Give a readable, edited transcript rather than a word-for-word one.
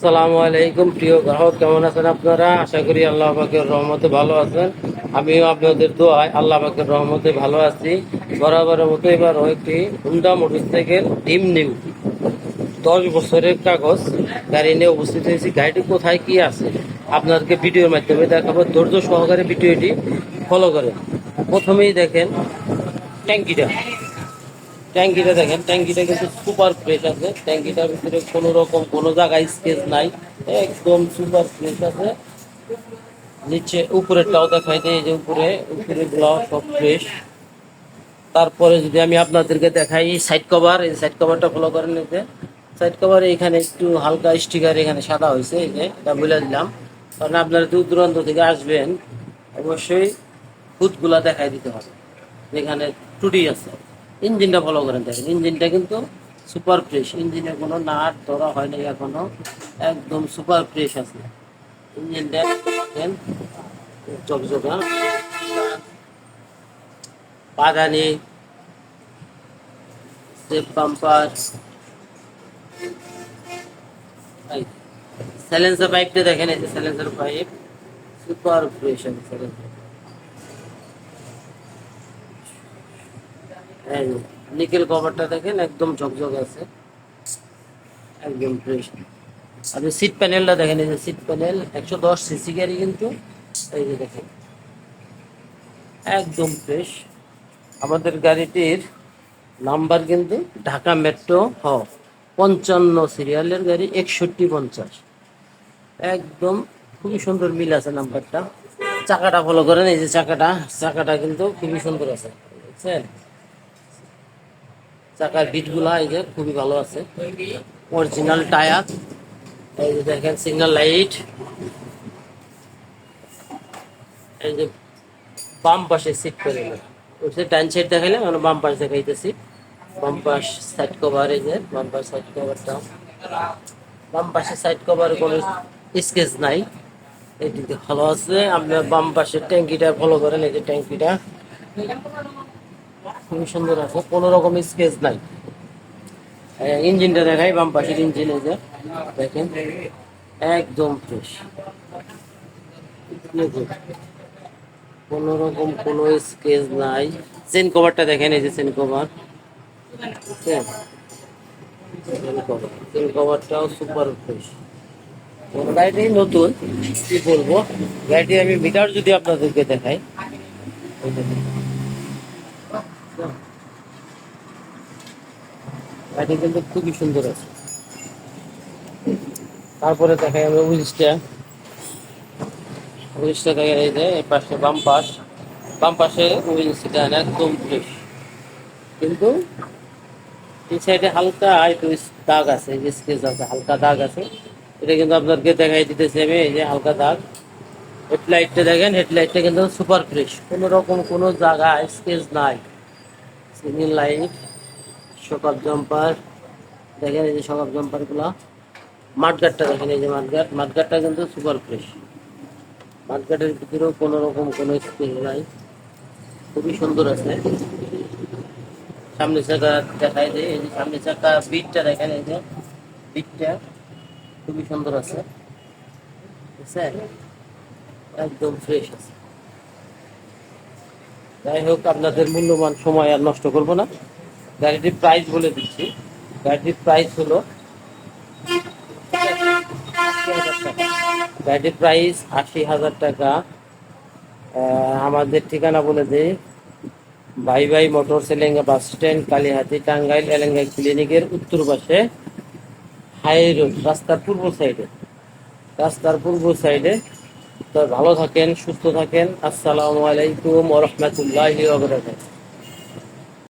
আসসালামু আলাইকুম প্রিয় গ্রাহক, কেমন আছেন আপনারা? আশা করি আল্লাহ পাকের রহমতে ভালো আছেন। আমিও আপনাদের দোয়ায় আল্লাহ পাকের রহমতে ভালো আছি। বরাবরের মতো এবারও একটি হুন্ডা মোটরসাইকেল ডিম নিউ 10 বছরের কাগজ গাড়ি নিয়ে উপস্থিত হয়েছি। গাড়িটি কোথায় কি আছে আপনাদেরকে ভিডিওর মাধ্যমে দেখাবো। ধৈর্য সহকারে ভিডিওটি ফলো করেন। প্রথমেই দেখেন ট্যাঙ্কিটা। ট্যাঙ্কিটা দেখেন, ট্যাঙ্কিটা কিন্তু সুপার ফ্রেশ আছে। ট্যাঙ্কিটার ভিতরে কোনো রকম কোনো জায়গায় স্কেচ নাই, একদম সুপার ফ্রেশ আছে। নিচে উপরেরটাও দেখাই দেয়, এই যে উপরে গুলো সব ফ্রেশ। তারপরে যদি আমি আপনাদেরকে দেখাই সাইড কভার, এই সাইড কভারটা ফলো করেন। এই যে সাইড কভার এখানে একটু হালকা স্টিকার এখানে সাদা হয়েছে, এই যে এটা বলে দিলাম। কারণ আপনারা দূর দূরান্ত থেকে আসবেন, অবশ্যই খুঁতগুলা দেখাই দিতে হবে যেখানে টুটি আছে। ইঞ্জিনটা ফলো করেন, দেখেন ইঞ্জিনটা কিন্তু সুপার ফ্রেশ। ইঞ্জিনে কোনো নাট ধরা হয় নাই এখনো, একদম সুপার ফ্রেশ আছে ইঞ্জিনটা। দেখেন চকচকা পাদানি, সেফ বাম্পার, সাইলেন্সার পাইপটা দেখেন, এই যে সাইলেন্সার পাইপ সুপার ফ্রেশ আছে সাইলেন্সার। নিকেল কভারটা দেখেন একদম ঝকঝক আছে, একদম ফ্রেশ। আপনি সিট প্যানেলটা দেখেন, এই যে সিট প্যানেল 110 সিসি গাড়ি কিন্তু, এই যে দেখেন একদম ফ্রেশ। আমাদের গাড়িটির নাম্বার কিন্তু ঢাকা মেট্রো 55 সিরিয়ালের গাড়ি 6150, একদম খুবই সুন্দর মিল আছে নাম্বারটা। চাকাটা ফলো করেন, এই যে চাকাটা কিন্তু খুবই সুন্দর আছে, বুঝছেন? চাকার বিটগুলা এই যে খুবই ভালো আছে, অরিজিনাল টায়ার। এই যে দেখেন সিগন্যাল লাইট, এই যে বাম পাশে সিট করে ওই ডান সাইড দেখাইলাম, আমরা বাম পাশ দেখাইতেছি। বাম পাশ সাইড কভার, এই যে বাম পাশ সাইড কভারটা, বাম পাশে সাইড কভার কোনো স্কেচ নাই, এটিতে ভালো আছে। আপনার বাম পাশের ট্যাঙ্কিটা ফলো করেন, এই যে ট্যাঙ্কিটা খুবই সুন্দর আছে, কোনো রকম স্কেচ নাই। ইঞ্জিনটা দেখাই, বাম পাশের ইঞ্জিন এই যে দেখেন একদম ফ্রেশ, কোনো রকম কোনো স্কেচ নাই। চেন কভারটা দেখেন, এই যে চেন কভার, বুঝছেন? চেন কভারটাও সুপার ফ্রেশ। গাড়িটি নতুন, কি বলবো, গাড়িটি আমি মিটার যদি আপনাদেরকে দেখাই, গাড়ি কিন্তু খুবই সুন্দর আছে। তারপরে দেখাই আমরা উইলসটা দেখেন, এই যে এই পাশে বাম পাশে উইলসটা একদম ফ্রেশ, কিন্তু এই সাইডে হালকা একটু দাগ আছে, যে স্কেচ আছে, হালকা দাগ আছে। এটা কিন্তু আপনাদেরকে দেখাই দিতেছি আমি, এই যে হালকা দাগ। হেডলাইটটা দেখেন, হেডলাইটটা কিন্তু সুপার ফ্রেশ, কোনো রকম কোনো জায়গায় স্কেচ নাই। সিগন্যাল লাইট, শক জাম্পার দেখেন, এই যে শক জাম্পার গুলা। মাঠগাটটা দেখেন, এই যে মাঠগাটটা কিন্তু সুপার ফ্রেশ। মাঠগাটের ভিতরেও কোনো রকম কোনো স্কেচ নাই, খুবই সুন্দর আছে। সামনে চাকা দেখাই যায়, এই যে সামনে চাকা বিটটা দেখেন, এই যে বিটটা খুবই সুন্দর আছে, বুঝছেন? একদম ফ্রেশ আছে। যাই হোক, আপনাদের মূল্যবান সময় আর নষ্ট করব না, গাড়িটির প্রাইস বলে দিচ্ছি। গাড়িটির প্রাইস হলো 80,000 টাকা। গাড়িটির প্রাইস 80,000 টাকা। আমাদের ঠিকানা বলে দিই, ভাই ভাই motor Elenga bus stand, Kalihati, Tangail. Elenga ক্লিনিকের উত্তর পাশে, হাই রোড, রাস্তার পূর্ব সাইডে। তো ভালো থাকেন, সুস্থ থাকেন। আসসালামু আলাইকুম ওয়া রাহমাতুল্লাহি ওয়া বারাকাতুহু।